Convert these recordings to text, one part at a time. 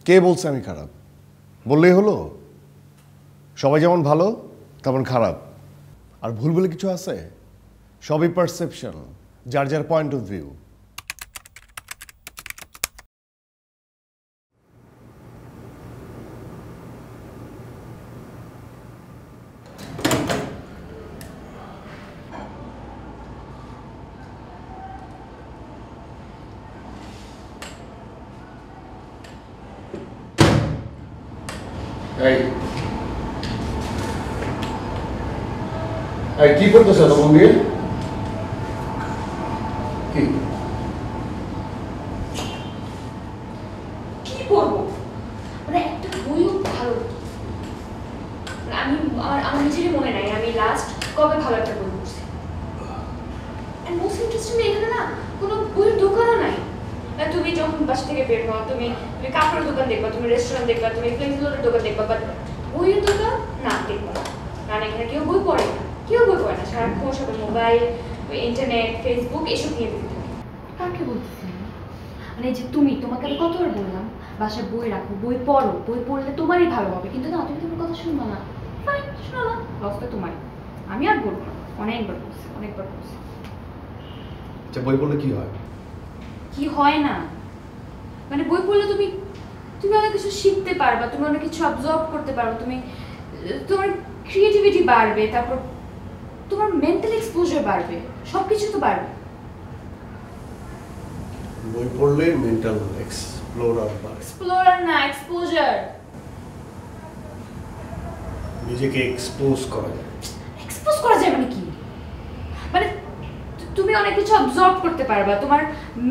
কে বলছে আমি খারাপ? বললেই হলো? সবাই যেমন ভালো তেমন খারাপ। আর ভুল বলে কিছু আছে? সবই পারসেপশন, যার যার পয়েন্ট অফ ভিউ। কি করতেছে তখন দিয়ে? কি করবো? মানে একটা বইও ভালো আমি আমার নিজেরই মনে নাই আমি লাস্ট কবে ভালো একটা বই পড়ছি। এন্ড মোস্ট ইন্টারেস্টিং এখানে না কোনো বইয়ের দোকানও নাই। তুমি যখন বাসা থেকে বের হও তুমি কাপড়ের দোকান দেখবা, তুমি রেস্টুরেন্ট দেখবা, তুমি ফ্লেক্সিবলের দোকান দেখবা, বাট বইয়ের দোকান না দেখবা না। কারণ এখানে কেউ বই পড়ে না, কেউ বই পড়ে না। সারাক্ষণ সবাই মোবাইল, ইন্টারনেট, ফেসবুক এসব নিয়ে বিজি থাকে। কাকে বলতেছি? মানে যে তোমাকে আমি কতবার বললাম বাসায় বই রাখো, বই পড়ো, বই পড়লে তোমারই ভালো হবে, কিন্তু না, তুমি তোমার কথা শুনবো না। ফাইন, শোনো না, লসটা তোমারই। আমি আর বলবো না, অনেকবার বলছি। আচ্ছা, বই পড়লে কি হয়? কি হয় না মানে বই পড়লে তুমি অনেক কিছু শিখতে পারবা, তুমি অনেক কিছু অবজর্ভ করতে পারবে, তোমার ক্রিয়েটিভিটি বাড়বে, তারপর তোমার মেন্টাল এক্সপোজার বাড়বে, সবকিছু তো বাড়বে। বই পড়লে মেন্টাল এক্সপ্লোরার না, এক্সপোজার। নিজেকে এক্সপোজ করা যায়। এক্সপোজ করা যায় মানে কি? মানে তুমি অনেক কিছু অবজর্ভ করতে পারবা, তোমার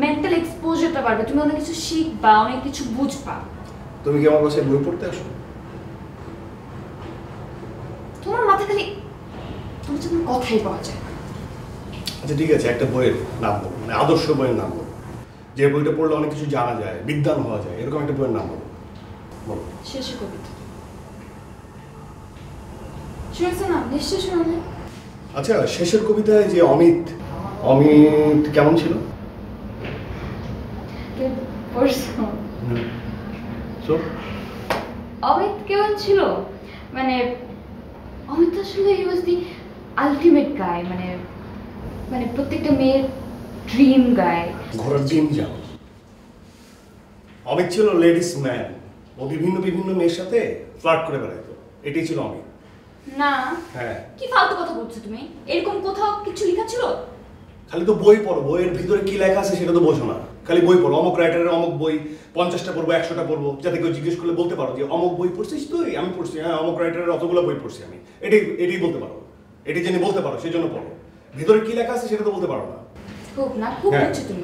মেন্টাল এক্সপোজারটা বাড়বে, তুমি অনেক কিছু শিখবা, অনেক কিছু বুঝবা। তুমি কি আমার কাছে বই পড়তে আসো? তোমার মাথা খালি তুমি যেন কথাই পাওয়া যায়। আচ্ছা ঠিক আছে, একটা বইয়ের নাম বলো, মানে আদর্শ বইয়ের নাম বলো, যে বইটা পড়লে অনেক কিছু জানা যায়, বিদ্বান হওয়া যায়, এরকম একটা বইয়ের নাম বলো। শেষের কবিতা। শুনেছো না? নিশ্চয় শুনে। আচ্ছা, শেষের কবিতায় যে অমিত কেমন ছিল? অমিত কেমন ছিল মানে অমিত আসলে হি ওয়াজ দি আলটিমেট গাই, মানে প্রত্যেকটা মেয়ের ড্রিম গাই। ঘোড়ার ডিম যাও। অমিত ছিল লেডিস ম্যান, ও বিভিন্ন মেয়ের সাথে ফ্লার্ট করে বেড়াইতো, এটাই ছিল অমিত। না, হ্যাঁ। কি ফালতু কথা বলছো তুমি? এরকম কোথাও কিছু লেখা ছিল? খালি তো বই পড়ো, বইয়ের ভিতরে কি লেখা আছে সেটা তো বোঝো না। খালি বই পড়ো, অমুক রাইটারের অমুক বই 50টা পড়বো, 100টা পড়বো, যাতে কেউ জিজ্ঞেস করলে বলতে পারো যে অমুক বই পড়ছিস তুই? আমি পড়ছি, হ্যাঁ অমুক রাইটারের অতগুলো বই পড়ছি আমি। এটাই বলতে পারো, এটি জেনে বলতে পারো, সেই জন্য পড়ো। ভিতরে কি লেখা আছে সেটা তো বলতে পারো না। খুব হচ্ছে তুমি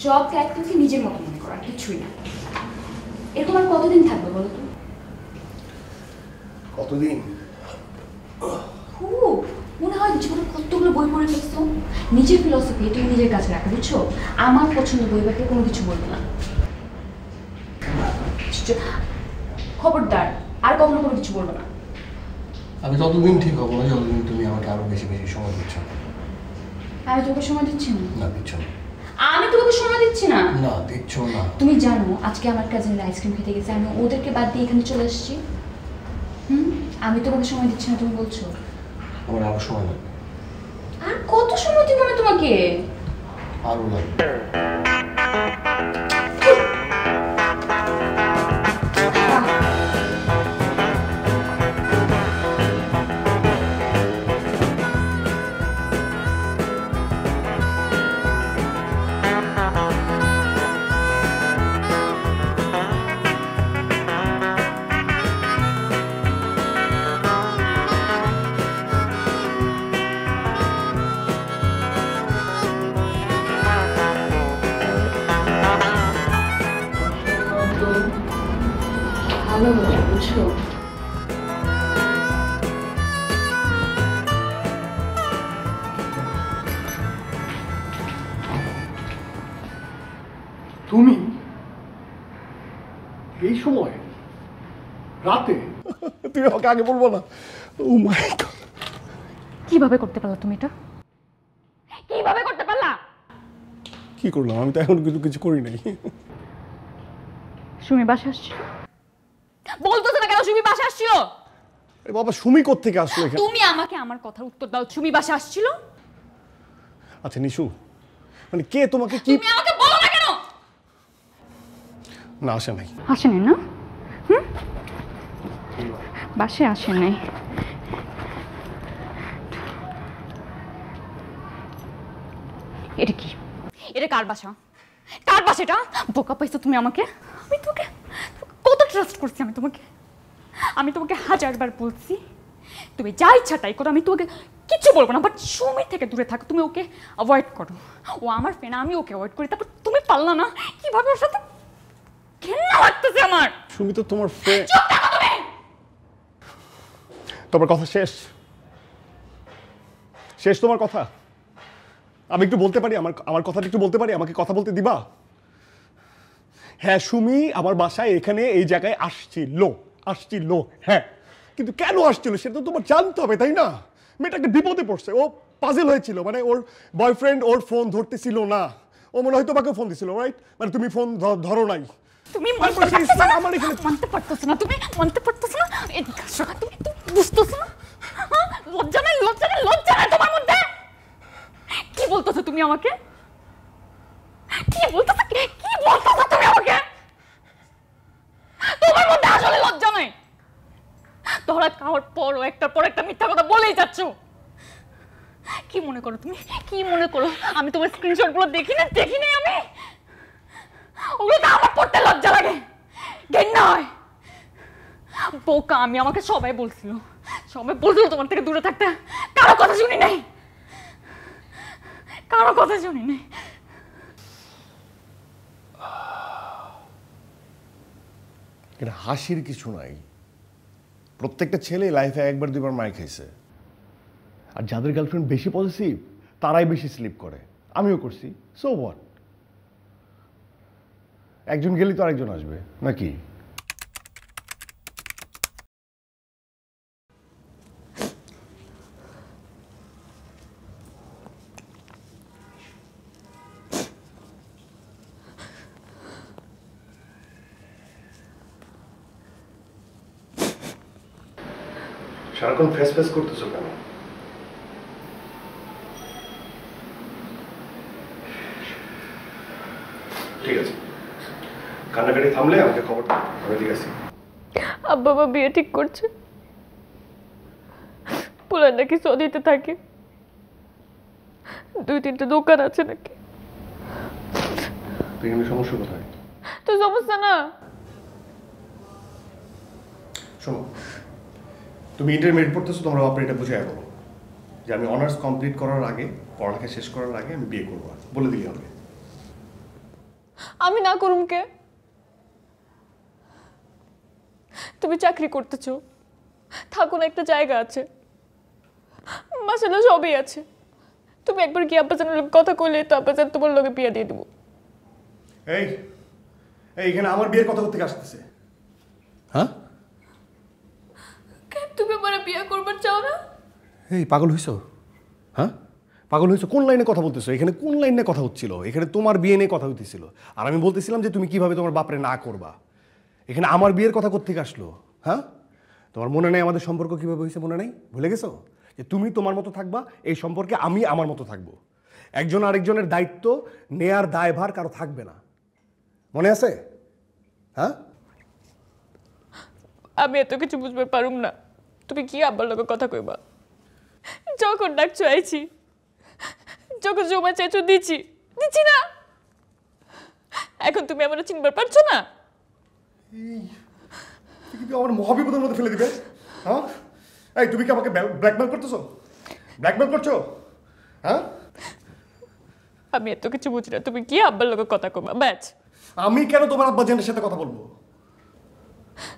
সব ক্যারেক্টারকে নিজের মতো মনে করো, আর কিছুই না। এরকম আর কতদিন থাকবে বলো তো? কতদিন? খুব মনে হয় জীবনে কতগুলো বই পড়ে ফেলছো। নিজের ফিলসফি তুমি নিজের কাছে রাখো, বুঝছো? আমার পছন্দ বই বাকে কোনো কিছু বলবো না। খবরদার, আর কখনো কোনো কিছু বলবো না। আমি ততদিন ঠিক হবো না যতদিন তুমি আমাকে আরো বেশি সময় দিচ্ছ। আমি তোকে সময় দিচ্ছি না। না, দিচ্ছ না। আমি তোকে সময় দিচ্ছি না। না, দিচ্ছ না। তুমি জানো আজকে আমার কাজিনরা আইসক্রিম খেতে গেছে, আমি ওদেরকে বাদ দিয়ে এখানে চলে আসছি। আমি তোমাকে সময় দিচ্ছি না, তুমি বলছো। আমার আরো সময় লাগবে। আর কত সময় দিব আমি তোমাকে? আরো লাগবে। ভালো হবে, বুঝলো? তুমি এই সময় রাতে? তুমি আমাকে আগে বলবো না? ও মাই গড, কিভাবে করতে পারলা তুমি এটা? কিভাবে করতে পারলা? কি করলাম? আমি তো এখন কিছু করি নাই। সুমি বাসা আসছিল? বলতেছে না কেন সুমি বাসা আসছিল? আরে বাবা, সুমি কোত্থেকে আসলো এখানে? তুমি আমাকে আমার কথার উত্তর দাও, সুমি বাসা আসছিল? আচ্ছা নিশু, মানে কে তোমাকে কি? তুমি আমাকে বলো না কেন? না, আসে নাই। আসেনি না? বাসে আসে নাই। এটা কি? এটা কার বাসা? কার বাসা এটা? বোকা পাইছো তুমি আমাকে? আমি তোকে কত ট্রাস্ট করছি আমি তোমাকে 1000বার বলছি তুমি যা ইচ্ছা তাই করো, আমি তোমাকে কিচ্ছু বলবো না, বাট সুমি থেকে দূরে থাকো, তুমি ওকে অ্যাভয়েড করো। ও আমার ফ্রেন্ড, আমি ওকে অ্যাভয়েড করি, তারপর তুমি পারলা না? কিভাবে ওর সাথে ঘেন্না লাগতেছে আমার। সুমি তো তোমার ফ্রেন্ড। চুপ থাকো তুমি। তোমার কথা শেষ? শেষ তোমার কথা? আমি একটু বলতে পারি? আমার কথাটা একটু বলতে পারি? আমাকে কথা বলতে দিবা? হ্যাঁ, সুমি আমার বাসায় এখানে এই জায়গায় আসছিল, হ্যাঁ, কিন্তু কেন আসছিল সেটা তো তোমার জানতে হবে, তাই না? মেয়েটা একটা বিপদে পড়ছে, ও পাজেল হয়েছিল, মানে ওর বয়ফ্রেন্ড ওর ফোন ধরতেছিল না, ও মনে হয় তোমাকে ফোন দিছিল, রাইট? মানে তুমি ফোন ধরো নাই। তুমি মানতে পারতেছো না, তুমি মানতে পারতেছো না, এদিকে আসো, তুমি বুঝতেছো না? লজ্জা নাই তোমার মধ্যে? কি বলতেছো তুমি আমাকে? কি বলতেছো তুমি আমাকে? তোমার মধ্যে আসলে লজ্জা নাই? ধরা খাওয়ার পরও একটার পর একটা মিথ্যা কথা বলেই যাচ্ছ। কি মনে করো তুমি? কি মনে করো আমি তোমার স্ক্রিনশট গুলো দেখি নাই আমি? ওগুলো তো আমার পড়তে লজ্জা লাগে, ঘেন্না হয়। বোকা আমি, আমাকে সবাই বলছিল তোমার থেকে দূরে থাকতে। কারো কথা শুনি নাই। এটা হাসির কিছু নাই। প্রত্যেকটা ছেলে লাইফে একবার দুইবার মার খাইছে, আর যাদের গার্লফ্রেন্ড বেশি পজিটিভ তারাই বেশি স্লিপ করে। আমিও করছি, সো হোয়াট? একজন গেলেই তো আরেকজন আসবে নাকি? সারাক্ষণ ফেস করতেছো কেন? ঠিক আছে, কান্নাকাটি থামলে আমাকে খবর দাও, আমি ঠিক আছি। আব্বা মা বিয়ে ঠিক করছে, পোলার নাকি সৌদিতে থাকে, 2-3টা দোকান আছে নাকি। তো এখানে সমস্যা কোথায়? তো সমস্যা না। শোনো, তুমি ইন্টারমিডিয়েট পড়তেছো, তোমরা বাপরে এটা বুঝে বলো যে আমি অনার্স কমপ্লিট করার আগে, পড়ালেখা শেষ করার আগে আমি বিয়ে করবো, বলে দিলে হবে। আমি না করুম কে? তুমি চাকরি করতেছো, থাকুন, একটা জায়গা আছে, মাসালা সবই আছে। তুমি একবার কি আব্বাজানের লোক কথা কইলে তো আব্বাজান তোমার লোকে বিয়ে দিয়ে দিব। এই এখানে আমার বিয়ের কথা কোথেকে আসতেছে? হ্যাঁ, তুমি আমার বিয়ে করবার চাও না? এই পাগল হইছো? হ্যাঁ, পাগল হইছো? কোন লাইনে কথা বলতেছো? এখানে কোন লাইনে কথা হচ্ছিল? এখানে তোমার বিয়ে নিয়ে কথা হইতেছিল, আর আমি বলতেছিলাম যে তুমি কিভাবে তোমার বাপরে না করবা। এখানে আমার বিয়ের কথা কোত্থেকে আসলো? হ্যাঁ, তোমার মনে নেই আমাদের সম্পর্ক কিভাবে হয়েছে? মনে নেই? ভুলে গেছো যে তুমি তোমার মতো থাকবা, এই সম্পর্কে আমি আমার মতো থাকবো। একজন আরেকজনের দায়িত্ব নেয়ার দায়ভার কারো থাকবে না, মনে আছে? হ্যাঁ, আমি এত কিছু বুঝতে পারুম না। তুমি কি আব্বার লোকের কথা কইবা? যখন ডাকছো আইছি, যখন জমা চাইছো দিচ্ছি না। এখন তুমি আমার চিনবার পারছো না? কিন্তু আমার মহাবিপদের মধ্যে ফেলে দিবে। হ্যাঁ, এই তুমি কি আমাকে ব্ল্যাকমেল করতেছো? ব্ল্যাকমেল করছো? হ্যাঁ, আমি এত কিছু বুঝি না। তুমি কি আব্বার লোকের কথা কইবা? ব্যাচ আমি কেন তোমার আব্বা জেনের সাথে কথা বলবো?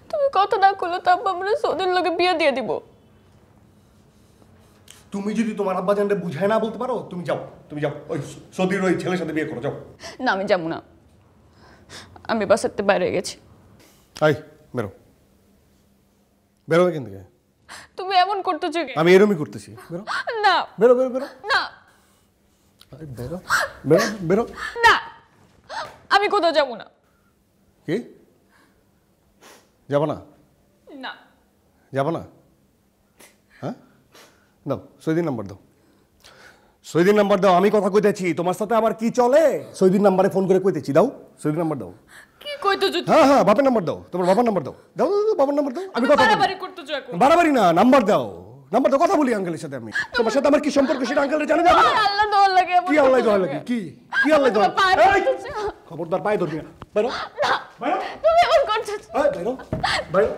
তুমি কথা না করলে তো আব্বা আমরা সৌদের লোকে বিয়ে দিয়ে দিব। তুমি যদি তোমার আব্বা জানলে বুঝায় না বলতে পারো, তুমি যাও ওই সৌদির ওই ছেলের সাথে বিয়ে করো, যাও। না, আমি যাবো না। আমি বাসাতে বাইরে গেছি। বেরো এখান থেকে। তুমি এমন করতেছো কি? আমি এরমই করতেছি। না, বেরো না, বেরো। না, আমি কোথাও যাবো না। কি? যাবো না? না। যাবো না? হ্যাঁ, দাও সৈদিন নাম্বার দাও। সৈদিন নাম্বার দাও, আমি কথা কইতেছি। তোমার সাথে আমার কি চলে? সৈদিন নাম্বারে ফোন করে কইতেছি। দাও সৈদিন নাম্বার দাও। কি কইতেছো? হ্যাঁ হ্যাঁ, বাপের নাম্বার দাও, তোমার বাবার নাম্বার দাও। দাও দাও দাও, বাবার নাম্বার দাও। আমি কথা বলি। বাড়াবাড়ি করতেছো এখন। বাড়াবাড়ি না, নাম্বার দাও, নাম্বার দাও, কথা বলি আঙ্কেলের সাথে আমি। তোমার সাথে আমার কি সম্পর্ক সেটা আঙ্কেলের জানা যাবে না? আল্লাহ দোয়া লাগে। কি আল্লাহ দোয়া লাগে? কি কি আল্লাহ দোয়া? এই, খবরদার পায়ে ধরবি না। বাইরো বাইরো, তুমি এমন করতেছো। এই বাইরো বাইরো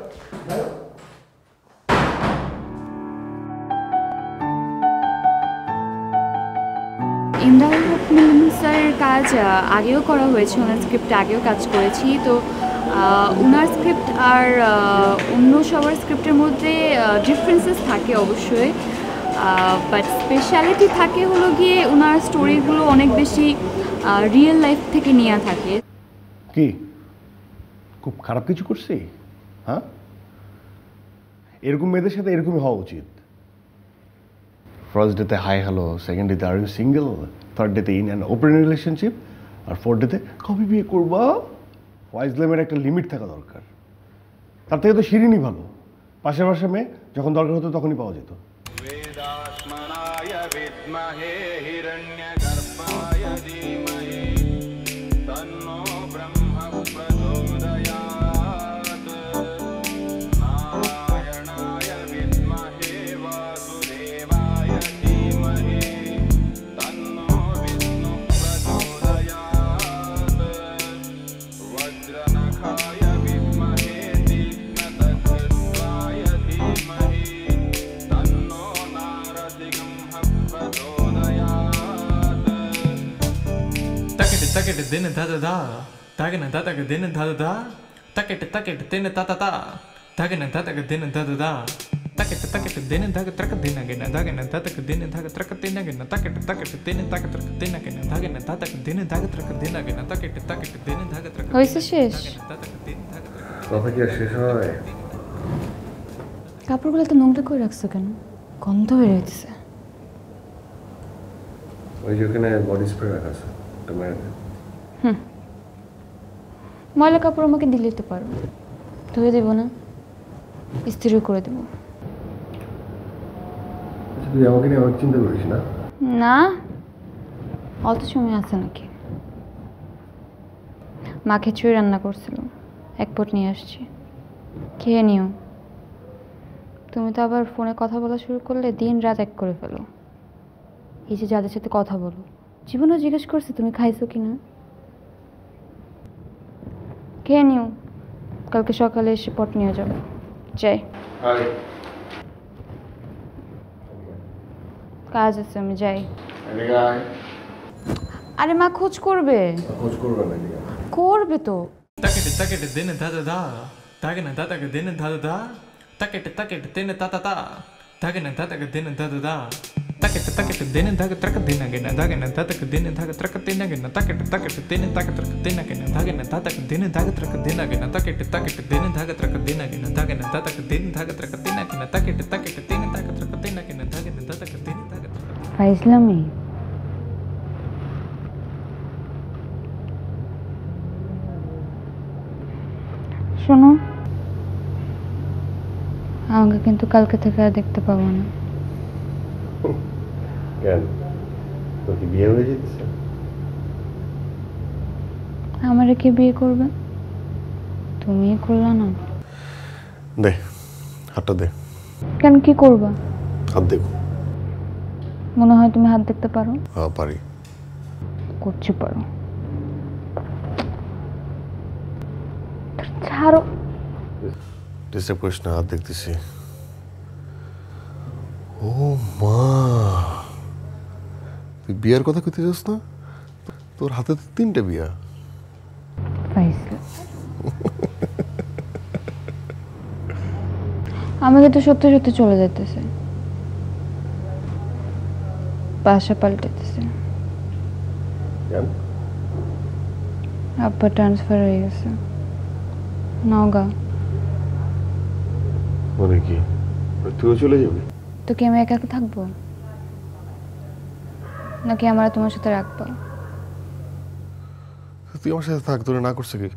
বাইরো। ইমদাদুল হক মিলন স্যারের কাজ আগেও করা হয়েছে, ওনার স্ক্রিপ্টে আগেও কাজ করেছি। তো ওনার স্ক্রিপ্ট আর অন্য সবার স্ক্রিপ্টের মধ্যে ডিফারেন্সেস থাকে অবশ্যই, বাট স্পেশালিটি থাকে হলো গিয়ে ওনার স্টোরিগুলো অনেক বেশি রিয়েল লাইফ থেকে নেওয়া থাকে। কি খুব খারাপ কিছু করছি? হ্যাঁ, এরকম মেয়েদের সাথে এরকমই হওয়া উচিত। ফার্স্ট ডেতে হাই হ্যালো, সেকেন্ড ডেতে আর ইউ সিঙ্গেল, থার্ড ডেতে ইন অ্যান ওপেন রিলেশনশিপ, আর ফোর্থ ডেতে কবে বিয়ে করবা? ওয়াইজলামের একটা লিমিট থাকা দরকার। তার থেকে তো শিরিনই ভালো। পাশে পাশে মেয়ে যখন দরকার হতো তখনই পাওয়া যেত। वेदात्मनाय विद्महे हिरण्यगर्भाय धीमहि तन्नो ब्रह्म प्रचोदयात् नारायणाय विद्महे वासुदेवाय धीमहि तन्नो विष्णु प्रचोदयात् वज्रनखाय विद्महे तीक्ष्णतद्रुष्टाय धीमहि तन्नो takete dene da da da tagene da da dene da da da takete dene ta ta ta tagene da da dene da da da takete dene da trak dene gena dagene da da dene da trak dene gena takete dene da trak dene gena dagene da dene da trak dene gena takete dene da trak হয়েছে শেষ? কথা কি আর শেষ হয়? কাপড়গুলো তো নোংরা করে রাখছো কেন? গন্ধ বের হইতেছে। ওই যে ওখানে বডি স্প্রে রাখা আছে, ওটা মেরে দে। ময়লা কাপড় আমাকে দিলেই তো পারো, ধুয়ে দেবো না, ইস্ত্রিও করে দেবো। আচ্ছা, তুই আমাকে নিয়ে অনেক চিন্তা করিস না? না, অত সময় আছে নাকি? মা খিচুড়ি রান্না করছিল, এক পট নিয়ে আসছি, খেয়ে নিও। তুমি তো আবার ফোনে কথা বলা শুরু করলে দিন রাত এক করে ফেলো। এই যে যাদের সাথে কথা বলো, জীবনও জিজ্ঞেস করছে তুমি খাইছো কিনা। খেয়ে নিও, কালকে সকালে এসে পট নিয়ে যাবো। যাই, কাজ আছে, আমি যাই। আরে মা খোঁজ করবে। খোঁজ করবে না? করবে তো। takete dene da da da tagene da dene da da da takete dene ta ta ta tagene da dene da da da takete dene da trak dene gena dagene da dene da trak dene gena takete dene da trak dene gena dagene da dene da trak dene gena takete dene da trak dene gena dagene da dene da trak dene gena takete dene da trak dene gena dagene da dene da ফাইজলামি। শোনো, আমাকে কিন্তু কালকে থেকে আর দেখতে পাবো না। কেন, তোর কি বিয়ে হয়ে যেতেছে? আমারে কে বিয়ে করবে? তুমি করলা না? দে হাতটা দে। কেন, কি করবা? হাত দেব। মনে হয় তুমি হাত দেখতে পারো। হ্যাঁ পারি। করছি পারো। ছাড়ো। ডিস্টার্ব করিস না, হাত দেখতেছি। ও মা, তুই বিয়ার কথা কইতে যাস না? তোর হাতে তো 3টে বিয়া। আমাকে তো সত্যি সত্যি চলে যেতেছে, বাসা পাল্টেতেছে। আব্বা ট্রান্সফার হয়ে গেছে নওগাঁ। মানে কি, তুইও চলে যাবি? তো কি আমি একা একা থাকবো, নাকি আমরা তোমার সাথে রাখবো? তুই আমার সাথে থাক, তোরা না করছে কি?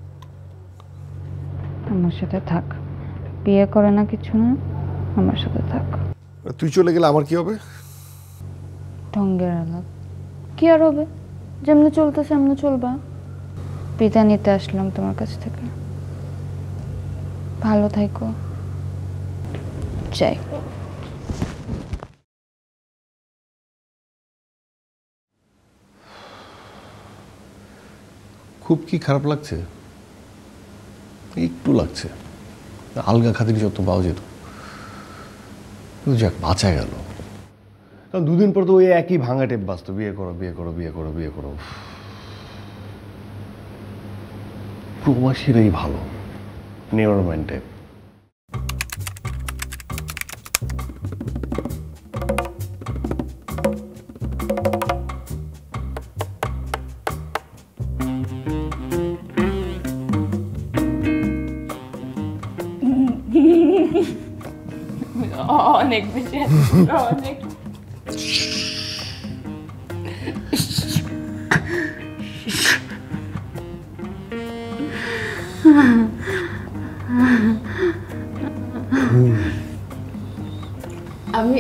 আমার সাথে থাক। বিয়ে করে না কিছু না, আমার সাথে থাক। তুই চলে গেলে আমার কি হবে? ঢঙ্গের আলাপ কি আর হবে, যেমনি চলতেছে এমনি চলবা। বিদায় নিতে আসলাম তোমার কাছ থেকে, ভালো থাকো, যাই। খুব কি খারাপ লাগছে? একটু লাগছে। আলগা খাতির যত পাওয়া যেত, কিন্তু যাক বাঁচা গেল। কারণ দুদিন পর তো ওই একই ভাঙা টেপ বাঁচতো, বিয়ে করো বিয়ে করো বিয়ে করো বিয়ে করো। প্রবাসীরাই ভালো, নেভার মাইন্ড টাইপ। অনেক বেশি অনেক। আমি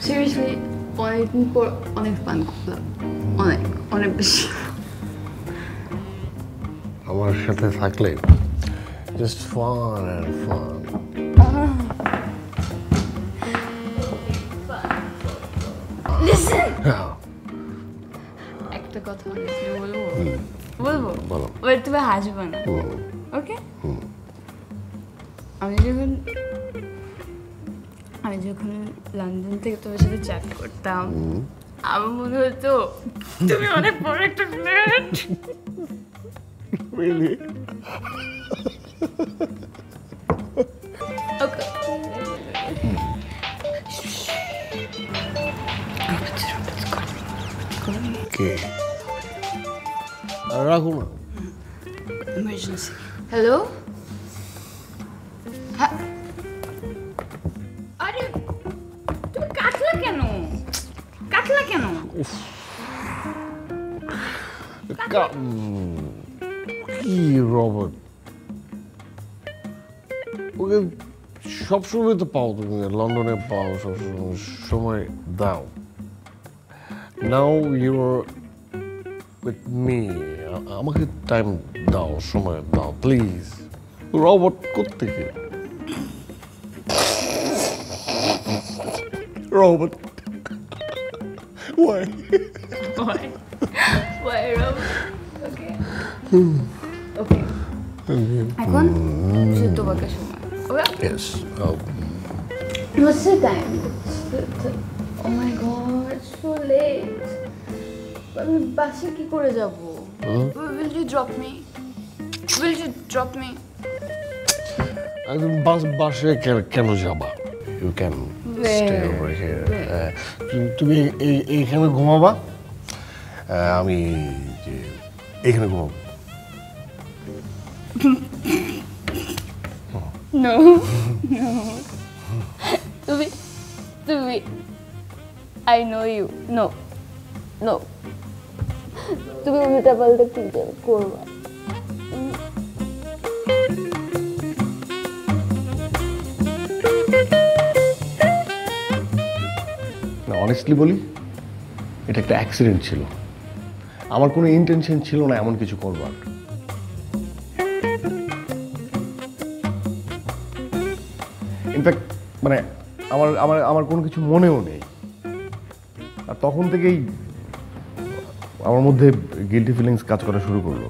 সিরিয়াসলি অনেকদিন পর অনেক ফান করলাম, অনেক অনেক বেশি। আমার সাথে থাকলে জাস্ট ফান অ্যান্ড ফান। একটা কথা বলবো বলবো বলো। ওই তুমি হাসবে না, ওকে? আমি যখন লন্ডন থেকে তোমার সাথে চ্যাট করতাম, আমার মনে হতো তুমি অনেক বড় একটা ফ্ল্যাট। ওকে কে? রাখো না। ইমার্জেন্সি। হ্যালো, আরে তুমি কাটলা কেন? কাটলা কেন? কি রবার্ট, ওকে সবসময় তো পাও, তুমি লন্ডনে পাও, সবসময় সময় দাও। Now you are with me, আমাকে টাইম দাও, সময় দাও প্লিজ। রবার্ট কোত্থেকে? Robert why? Why, Rob? Okay. Okay. এখন শুধু তোমাকে সময়। Okay? Yes. What's the time? Oh my god, it's so late. আমি বাসে কি করে যাব? Will you drop me? Will you drop me? বাসে কেন যাবা? You can stay over here. তুমি এইখানে ঘুমাবা, আমি এইখানে ঘুমাবো। No. তুমি I know you. No. তুমি উল্টা পাল্টা কি করবা? অনেস্টলি বলি, এটা একটা অ্যাক্সিডেন্ট ছিল, আমার কোনো ইন্টেনশন ছিল না এমন কিছু করবার। ইনফ্যাক্ট মানে আমার আমার আমার কোনো কিছু মনেও নেই। আর তখন থেকেই আমার মধ্যে গিল্টি ফিলিংস কাজ করা শুরু করলো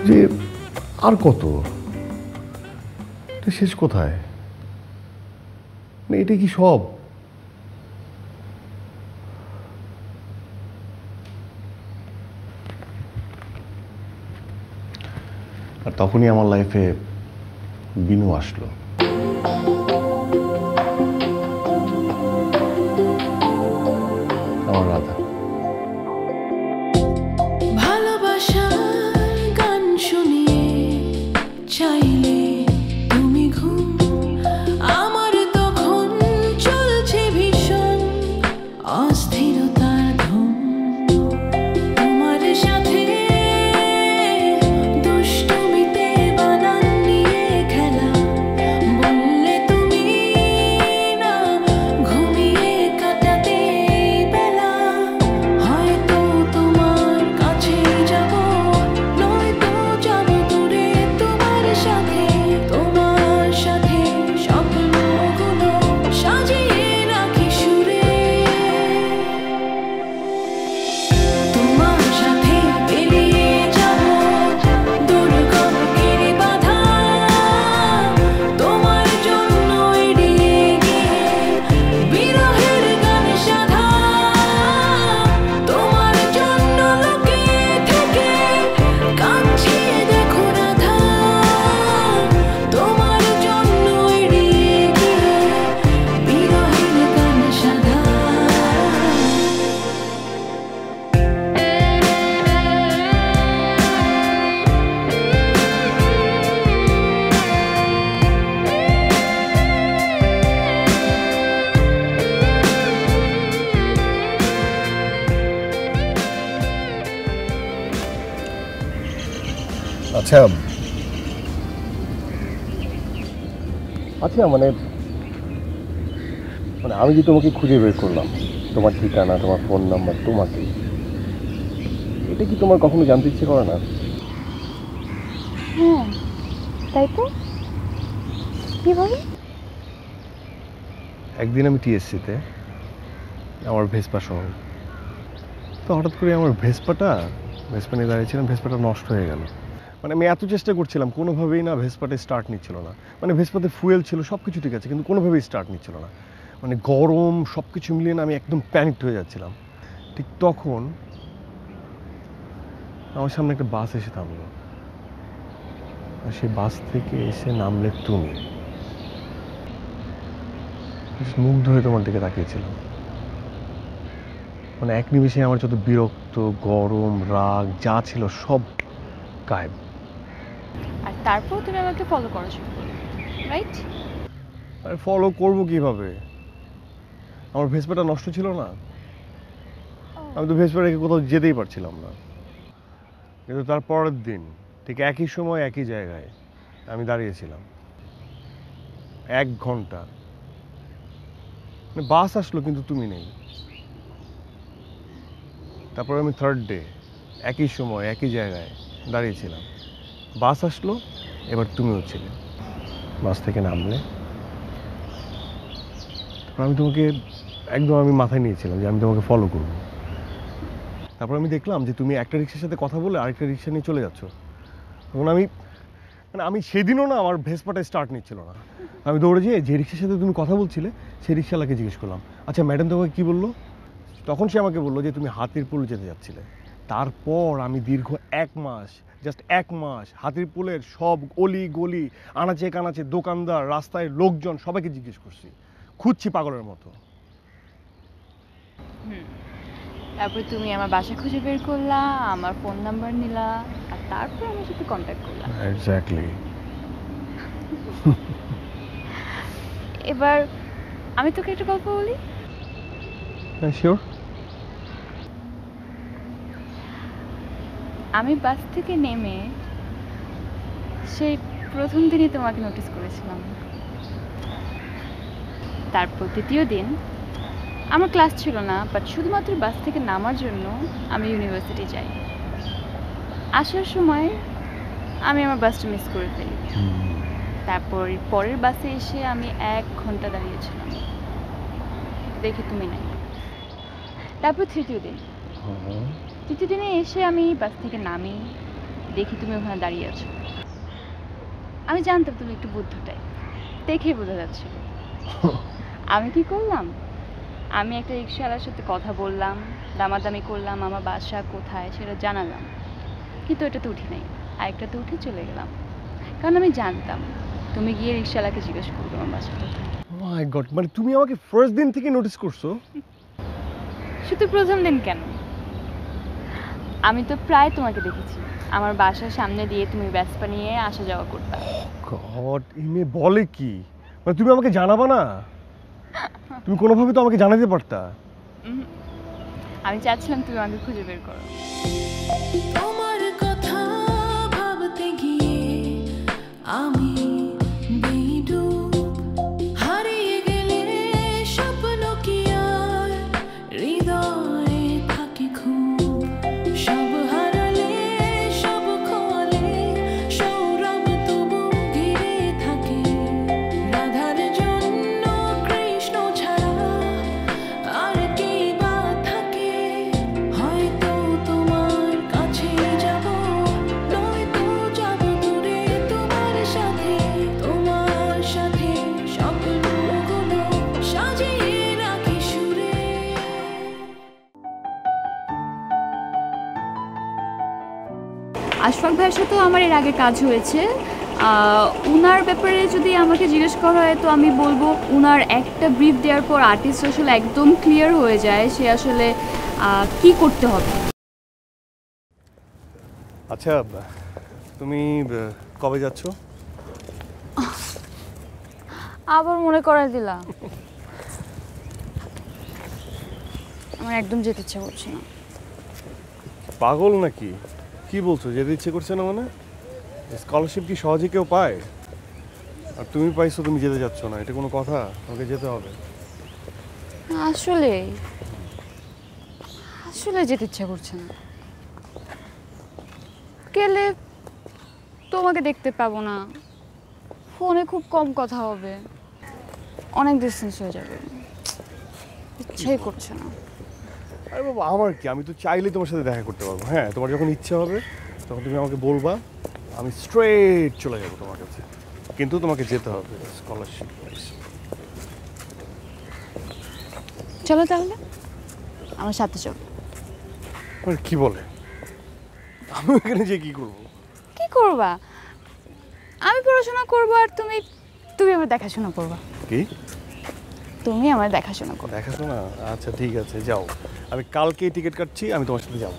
যে আর কত, এটা শেষ কোথায়? এটা কি সব? আর তখনই আমার লাইফে বিনু আসলো। আমার রাধা। ভালোবাসার গান শুনিয়ে চাইলে তুমি ঘুম, আমার তখন চলছে ভীষণ অস্থিরতার ধুম। তোমার সাথে দুষ্টুমিতে বানানো আচ্ছা আচ্ছা মানে মানে আমি যে তোমাকে খুঁজে বের করলাম, তোমার ঠিকানা, তোমার ফোন নাম্বার, তোমাকে, এটা কি তোমার কখনো জানতে ইচ্ছে করে না? হ্যাঁ তাই তো, কীভাবে? একদিন আমি টিএসসিতে আমার ভেসপা সহ, তো হঠাৎ করে আমার ভেসপা নিয়ে দাঁড়িয়েছিলাম, ভেসপাটা নষ্ট হয়ে গেল। মানে আমি এত চেষ্টা করছিলাম, কোনোভাবেই না ভেসপাটা স্টার্ট নিচ্ছিল না। মানে ভেসপাতে ফুয়েল ছিল, সব কিছু ঠিক আছে, কিন্তু কোনোভাবেই স্টার্ট নিচ্ছিল না। মানে গরম সব কিছু মিলিয়ে না আমি একদম প্যানিকড হয়ে যাচ্ছিলাম। ঠিক তখন আমার সামনে একটা বাস এসে থামলো, আর সেই বাস থেকে এসে নামলে তুমি। মুগ্ধ হয়ে তোমার দিকে তাকিয়েছিলাম। মানে এক নিমেষে আমার যত বিরক্ত, গরম, রাগ যা ছিল সব গায়েব। আর তারপর তুমি আমাকে ফলো করা শুরু করলে, রাইট? আরে ফলো করবো কিভাবে? আমার ভেসপাটা নষ্ট ছিল না, আমি তো ভেসপা রেখে কোথাও যেতেই পারছিলাম না। কিন্তু তার পরের দিন ঠিক একই সময় একই জায়গায় আমি দাঁড়িয়েছিলাম 1 ঘন্টা। মানে বাস আসলো কিন্তু তুমি নেই। তারপর আমি থার্ড ডে একই সময় একই জায়গায় দাঁড়িয়েছিলাম, বাস আসলো, এবার তুমিও ছিলে। বাস থেকে নামলে, তারপর আমি তোমাকে একদম আমি মাথায় নিয়েছিলাম যে আমি তোমাকে ফলো করব। তারপর আমি দেখলাম যে তুমি একটা রিক্সার সাথে কথা বলে আরেকটা রিক্সা নিয়ে চলে যাচ্ছ। তখন আমি সেদিনও না আমার ভেসপাটা স্টার্ট নিচ্ছিল না। আমি দৌড়ে যেয়ে যে রিক্সার সাথে তুমি কথা বলছিলে সেই রিক্সাওয়ালাকে জিজ্ঞেস করলাম, আচ্ছা ম্যাডাম তোমাকে কী বললো? তখন সে আমাকে বললো যে তুমি হাতিরপুল যেতে যাচ্ছিলে। তারপর আমি দীর্ঘ 1 মাস, জাস্ট 1 মাস হাতিরপুলের সব অলি গলি, আনাচে কানাচে, দোকানদার, রাস্তায় লোকজন, সবাইকে জিজ্ঞেস করছি, খুঁজছি পাগলের মতো। তারপর তুমি আমার বাসা খুঁজে বের করলা, আমার ফোন নাম্বার নিলা, আর তারপর আমার সাথে কন্ট্যাক্ট করলা। এক্স্যাক্টলি। এবার আমি তোকে একটা গল্প বলি। হ্যাঁ শিওর। আমি বাস থেকে নেমে সেই প্রথম দিনই তোমাকে নোটিস করেছিলাম। তারপর দ্বিতীয় দিন আমার ক্লাস ছিল না, বাট শুধুমাত্র বাস থেকে নামার জন্য আমি ইউনিভার্সিটি যাই। আসার সময় আমি আমার বাসটা মিস করে ফেলি। তারপর পরের বাসে এসে আমি 1 ঘন্টা দাঁড়িয়েছিলাম, দেখি তুমি নাই। তারপর তৃতীয় দিনে এসে আমি বাস থেকে নামি, দেখি তুমি ওখানে দাঁড়িয়ে আছো। আমি জানতাম তুমি একটু বুদ্ধ টাইপ, দেখেই বোঝা যাচ্ছিল। আমি কি করলাম, আমি একটা রিক্সাওয়ালার সাথে কথা বললাম, দামাদামি করলাম, আমার বাসা কোথায় সেটা জানালাম, কিন্তু এটাতে উঠি নাই, আরেকটাতে উঠে চলে গেলাম। কারণ আমি জানতাম তুমি গিয়ে রিক্সাওয়ালাকে জিজ্ঞেস করবে আমার বাসা কোথায়। মাই গড, মানে তুমি আমাকে ফার্স্ট দিন থেকে নোটিস করছো? শুধু প্রথম দিন কেন, আমি তো প্রায় তোমাকে দেখেছি। আমার বাসার সামনে দিয়ে তুমি ভেসপা নিয়ে আসা যাওয়া করতে। গড, এই মেয়ে বলে কি? মানে তুমি আমাকে জানাবা না? তুমি কোনোভাবে তো আমাকে জানাতে পারতা। আমি চাচ্ছিলাম তুমি আমাকে খুঁজে বের করো। তোমার কথা ভাবতে গিয়ে আমি বেডুব, হারিয়ে গেলে স্বপ্ন কি আর হৃদয়ে থাকে খুব, সব হারালে সব খোলে সৌরভ তবু ঘিরে থাকে, রাধার জন্য কৃষ্ণ ছাড়া আর কি বা থাকে, হয়তো তোমার কাছে যাব, নয়তো যাব দূরে তোমার সাথে স্বপ্নগুলো সাজিয়ে রাখি সুরে। আশফাক ভাইয়ের সাথে আমার এর আগে কাজ হয়েছে। উনার ব্যাপারে যদি আমাকে জিজ্ঞেস করা হয় তো আমি বলবো উনার একটা ব্রিফ দেওয়ার পর আর্টিস্ট আসলে একদম ক্লিয়ার হয়ে যায় সে আসলে কি করতে হবে। আচ্ছা, তুমি কবে যাচ্ছ? আবার মনে করাই দিলা, আমার একদম যেতে ইচ্ছা করছে না। পাগল নাকি? কি বলছো, যেতে ইচ্ছে করছে না? মানে স্কলারশিপ কি সহজে কেউ পায়? আর তুমি পাইছো, তুমি যেতে যাচ্ছ না, এটা কোনো কথা? তোমাকে যেতে হবে। আসলে আসলে যেতে ইচ্ছা করছে না। গেলে তোমাকে দেখতে পাবো না, ফোনে খুব কম কথা হবে, অনেক ডিস্টেন্স হয়ে যাবে, ইচ্ছাই করছে না। আরে বাবা, আমার কি, আমি তো চাইলেই তোমার সাথে দেখা করতে পারবো। হ্যাঁ, তোমার যখন ইচ্ছা হবে তখন তুমি আমাকে বলবা, আমি স্ট্রেট চলে যাবো তোমার কাছে। কিন্তু তোমাকে যেতে হবে স্কলারশিপ। চলো তাহলে আমার সাথে চলো। আর কি বলে? আমি এখানে যে কি করবো? কি করবা? আমি পড়াশোনা করবো আর তুমি তুমি আমার দেখাশোনা করবা। কি? তুমি আমার দেখাশোনা করো। দেখাশোনা? আচ্ছা ঠিক আছে, যাও। আমি কালকেই টিকিট কাটছি, আমি তোমার সাথে যাবো।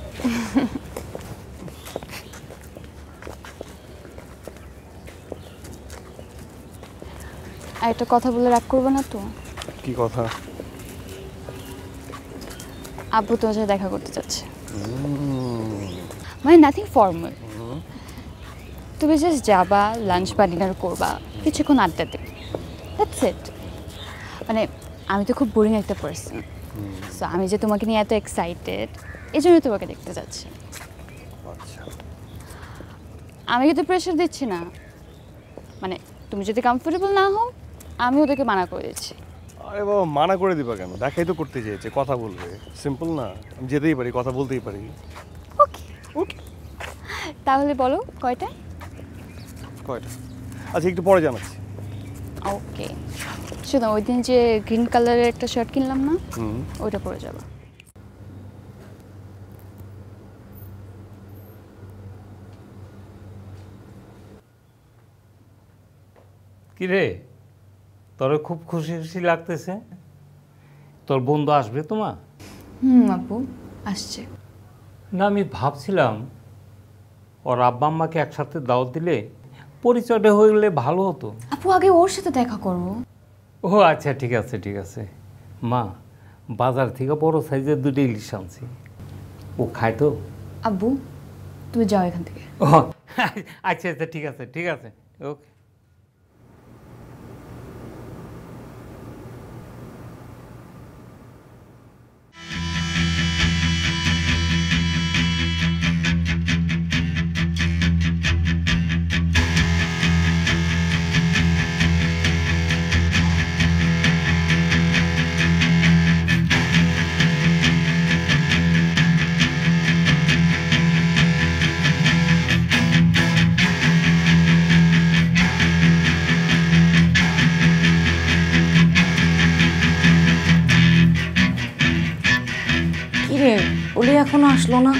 আর একটা কথা বলে রাগ করবে না তো? কি কথা? আব্বু তোমার সাথে দেখা করতে চাচ্ছে। মানে নাথিং ফর্মাল, তুমি জাস্ট যাবা, লাঞ্চ বা ডিনার করবা, কিছুক্ষণ আড্ডা দেবে, দ্যাটস ইট। মানে আমি তো খুব বোরিং একটা পার্সন, সো আমি যে তোমাকে নিয়ে এত এক্সাইটেড, এই জন্য তোমাকে দেখতে যাচ্ছি। আচ্ছা, আমি কিন্তু প্রেশার দিচ্ছি না, মানে তুমি যদি কমফোর্টেবল না হও আমি ওদেরকে মানা করে দিচ্ছি। আরে বাবা, মানা করে দিবা কেন? দেখাই তো করতে চেয়েছে, কথা বলবে, সিম্পল না? আমি যেতেই পারি, কথা বলতেই পারি। ওকে ওকে, তাহলে বলো কয়টায়? কয়টা? আচ্ছা, একটু পরে জানাচ্ছি। ওকে, শোনো, ওই দিন যে গ্রিন কালারের একটা শার্ট কিনলাম না, ওইটা পরে যাবা। কি রে, তোর খুব খুশি খুশি লাগতেছে? তোর বন্ধু আসবে তোমার? আপু আসছে না, আমি ভাবছিলাম ওর আব্বা আম্মাকে একসাথে দাওয়াত দিলে পরিচয়টা হয়ে গেলে ভালো হতো। আপু আগে ওর সাথে দেখা করো। ও আচ্ছা, ঠিক আছে ঠিক আছে। মা, বাজার থেকে বড় সাইজের 2টা ইলিশ আনছি, ও খায় তো? আব্বু তুমি যাও এখান থেকে। ও আচ্ছা আচ্ছা, ঠিক আছে ঠিক আছে, ওকে। কিরে, ওলি এখনো আসলো না?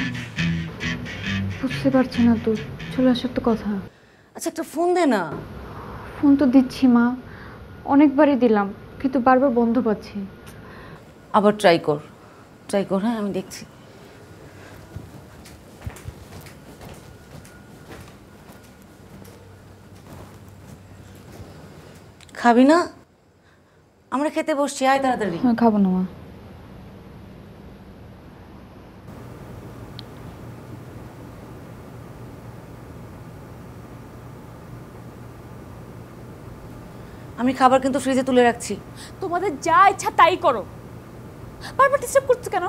বুঝতে পারছি না তো, চলে আসার তো কথা। আচ্ছা, একটা ফোন দে না। ফোন তো দিচ্ছি মা, অনেকবারই দিলাম, কিন্তু বারবার বন্ধ পাচ্ছি। আবার ট্রাই কর, হ্যাঁ আমি দেখছি। খাবি না? আমরা খেতে বসছি, আয় তাড়াতাড়ি। খাবো না মা। আমি খাবার কিন্তু ফ্রিজে তুলে রাখছি। তোমাদের যা ইচ্ছা তাই করো, বারবার ডিস্টার্ব করছো কেন?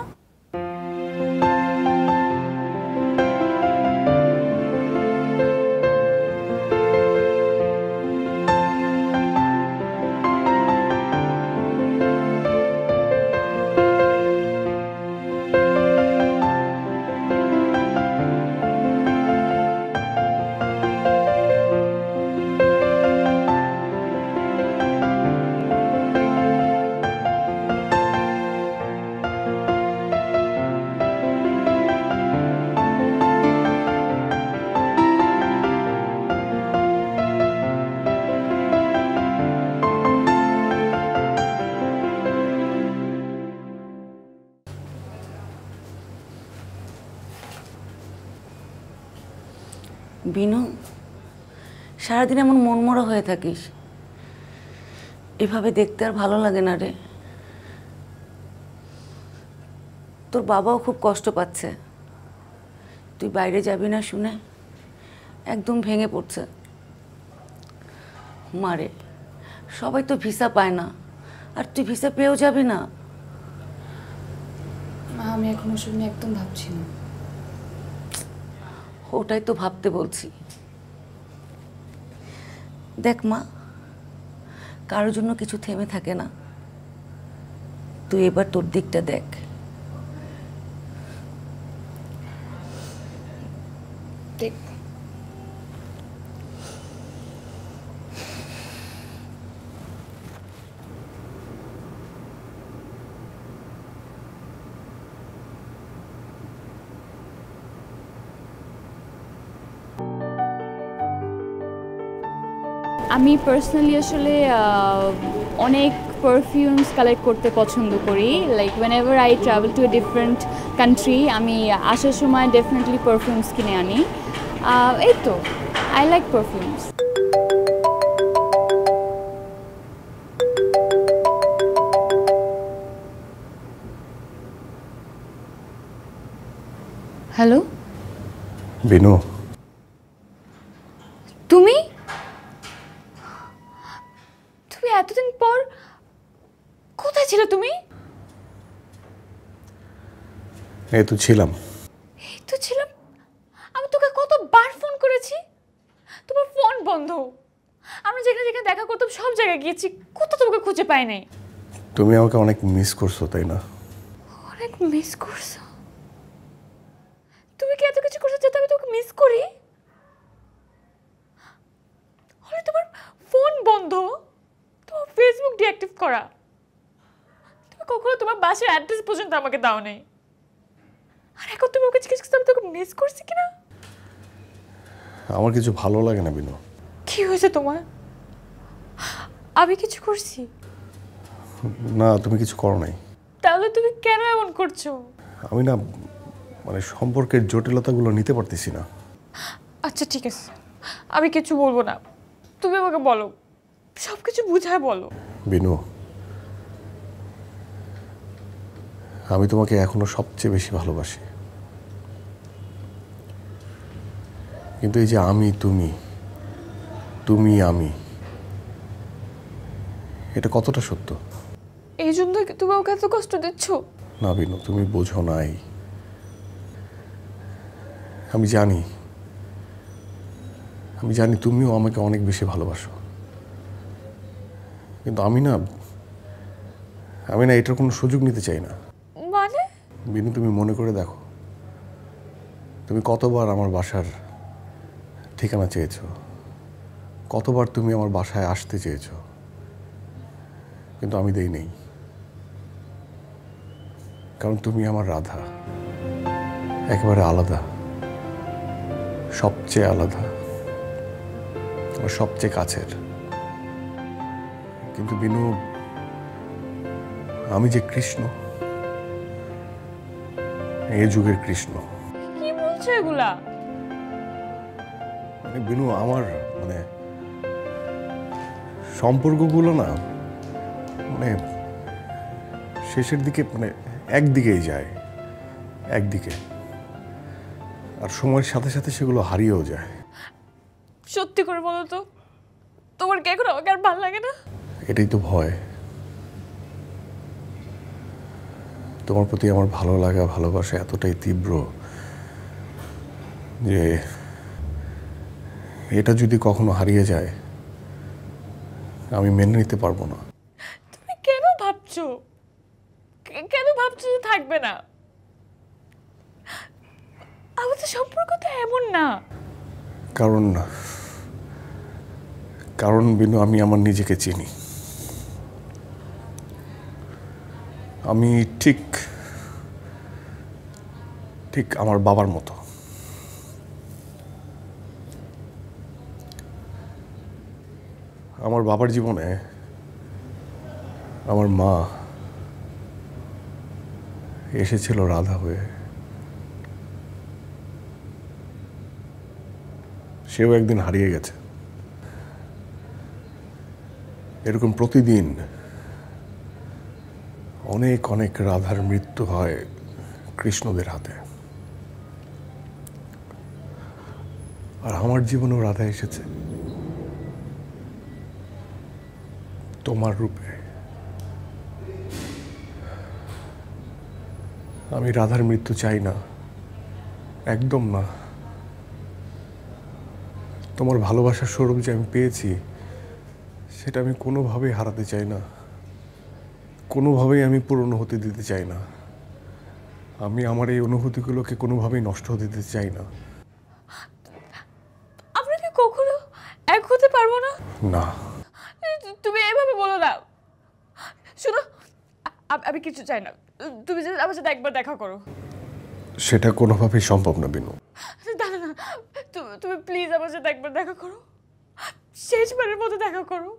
বিনু, সারাদিন এমন মনমরা হয়ে থাকিস, এভাবে দেখতে আর ভালো লাগে না রে। তোর বাবাও খুব কষ্ট পাচ্ছে, তুই বাইরে যাবি না শুনে একদম ভেঙে পড়ছে। মারে, সবাই তো ভিসা পায় না, আর তুই ভিসা পেয়েও যাবি না। মা আমি এখন ওসব নিয়ে একদম ভাবছি না। ওটাই তো ভাবতে বলছি। দেখ মা, কারোর জন্য কিছু থেমে থাকে না। তুই এবার তোর দিকটা দেখ। দেখ আমি পার্সোনালি আসলে অনেক পারফিউমস কালেক্ট করতে পছন্দ করি। Like whenever I travel to a different country আমি আসার সময় ডেফিনেটলি পারফিউমস কিনে আনি। এই তো I like perfumes. Hello, Binu, তুমি তুমি এতদিন পর কোথায় ছিলে তুমি? এই তো ছিলাম। এই তো ছিলাম? আমি তোকে কতবার ফোন করেছি, তোমার ফোন বন্ধ। আমি যেখানে যেখানে দেখা করতাম সব জায়গায় গিয়েছি, কোথাও তোমাকে খুঁজে পাই নাই। তুমি আমাকে অনেক মিস করছো, তাই না? অনেক মিস করছো? তুমি কি এত কিছু করছো যাতে আমি তোকে মিস করি? হলে তোমার ফোন বন্ধ, তোমার ফেসবুক ডিঅ্যাক্টিভ করা, তুমি কখনো তোমার বাসার অ্যাড্রেস পর্যন্ত আমাকে দাও নাই। আর এখন তুমি ওকে জিজ্ঞেস করছো আমি তোকে মিস করছি কিনা? আমার কিছু ভালো লাগে না বিনু। কি হয়েছে তোমার? আমি কিছু করছি? না, তুমি কিছু করো নাই। তাহলে তুমি কেন এমন করছো? আমি না মানে সম্পর্কের জটিলতাগুলো নিতে পারতেছি না। আচ্ছা ঠিক আছে, আমি কিছু বলবো না, তুমি আমাকে বলো, সব কিছু বুঝায় বলো। বিনু, আমি তোমাকে এখনো সবচেয়ে বেশি ভালোবাসি, কিন্তু এই যে আমি তুমি, তুমি আমি, এটা কতটা সত্য? এই জন্য কি তুমি ওকে এত কষ্ট দিচ্ছ? না বিনু, তুমি বোঝো নাই। আমি জানি, আমি জানি তুমিও আমাকে অনেক বেশি ভালোবাসো, কিন্তু আমি না এটার কোনো সুযোগ নিতে চাই না। মানে? বিনু, তুমি মনে করে দেখো, তুমি কতবার আমার বাসার ঠিকানা চেয়েছো, কতবার তুমি আমার বাসায় আসতে চেয়েছো, কিন্তু আমি দেই নেই। কারণ তুমি আমার রাধা, একেবারে আলাদা, সবচেয়ে আলাদা, আমার সবচেয়ে কাছের। কিন্তু বিনু, আমি যে কৃষ্ণ, এই যুগের কৃষ্ণ। কি বলছো এগুলা? মানে বিনু, আমার মানে সম্পর্কগুলো না মানে শেষের দিকে মানে একদিকেই যায়, একদিকে, আর সময়ের সাথে সাথে সেগুলো হারিয়েও যায়। সত্যি করে বলো তো, তোমার কি এখন আমাকে আর ভালো লাগে না? এটাই তো ভয়। তোমার প্রতি আমার ভালো লাগা, ভালোবাসা এতটাই তীব্র যে এটা যদি কখনো হারিয়ে যায় আমি মেনে নিতে পারবো না। তুমি কেন ভাবছো, কেন ভাবছো যে থাকবে না? আমাদের সম্পর্ক তো এমন না। কারণ বিনু, আমি আমার নিজেকে চিনি। আমি ঠিক আমার বাবার মতো। আমার বাবার জীবনে আমার মা এসেছিল রাধা হয়ে, সেও একদিন হারিয়ে গেছে। এরকম প্রতিদিন অনেক অনেক রাধার মৃত্যু হয় কৃষ্ণদের হাতে। আর আমার জীবনেও রাধা এসেছে তোমার রূপে। আমি রাধার মৃত্যু চাই না, একদম না। তোমার ভালোবাসার স্বরূপ যে আমি পেয়েছি সেটা আমি কোনোভাবেই হারাতে চাই না, কোনোভাবেই আমি পুরনো হতে দিতে চাই না। আমি আমার এই অনুভূতিগুলোকে কোনোভাবেই নষ্ট হতে দিতে চাই না। আমরা কি কখনো এক হতে পারবো না? না। তুমি এভাবে বলো না। শোনো, আমি কিছু চাই না, তুমি যদি আমার সাথে একবার দেখা করো। সেটা কোনোভাবেই সম্ভব না বিনু। দাঁড়া না, তুমি প্লিজ আমার সাথে একবার দেখা করো, শেষবারের মতো দেখা করো।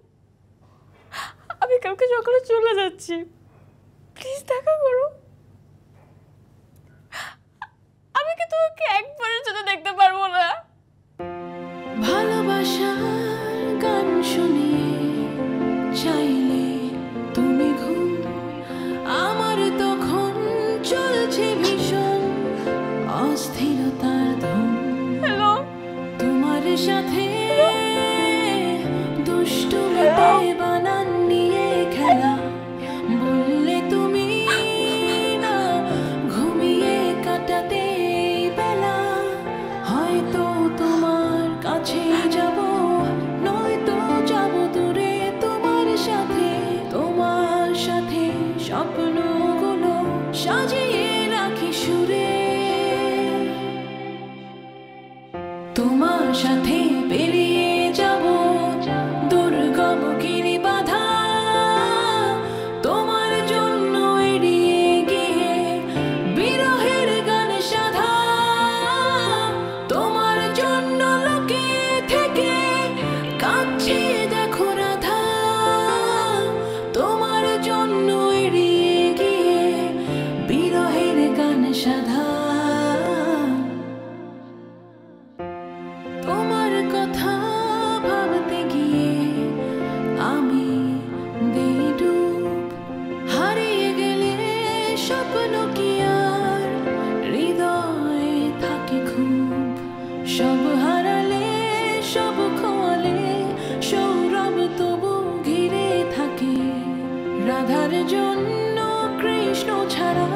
আমি কালকে সকালে চলে যাচ্ছি, প্লিজ দেখা করো। আমি কি তোমাকে একবারের জন্য দেখতে পারবো না? ভালোবাসার গান শুনিয়ে চাইলে তুমি ঘুম, আমার তখন চলছে ভীষণ অস্থিরতার ধুম। হ্যালো, তোমার সাথে দুষ্টুমিতে বানান নিয়ে খেলা, বললে তুমি না ঘুমিয়ে কাটাতে বেলা। হয়তো তোমার কাছে যাব, নয়তো যাব দূরে তোমার সাথে স্বপ্নগুলো সাজিয়ে রাখি সুরে। তোমার সাথে পেরিয়ে যাব দুর্গম গিরি বাধা, তোমার জন্য এড়িয়ে গিয়ে বিরহের গান সাধা। তোমার জন্য লোকে থেকে কাছে দেখো রাধা, তোমার জন্য এড়িয়ে গিয়ে বিরহের গান সাধা। তোমার কথা ভাবতে গিয়ে আমি দেই ডুব, হারিয়ে গেলে স্বপ্ন কি আর হৃদয়ে থাকে খুব। সব হারালে সব খোয়ালে সৌরভ তবু ঘিরে থাকে। রাধার জন্য কৃষ্ণ ছাড়া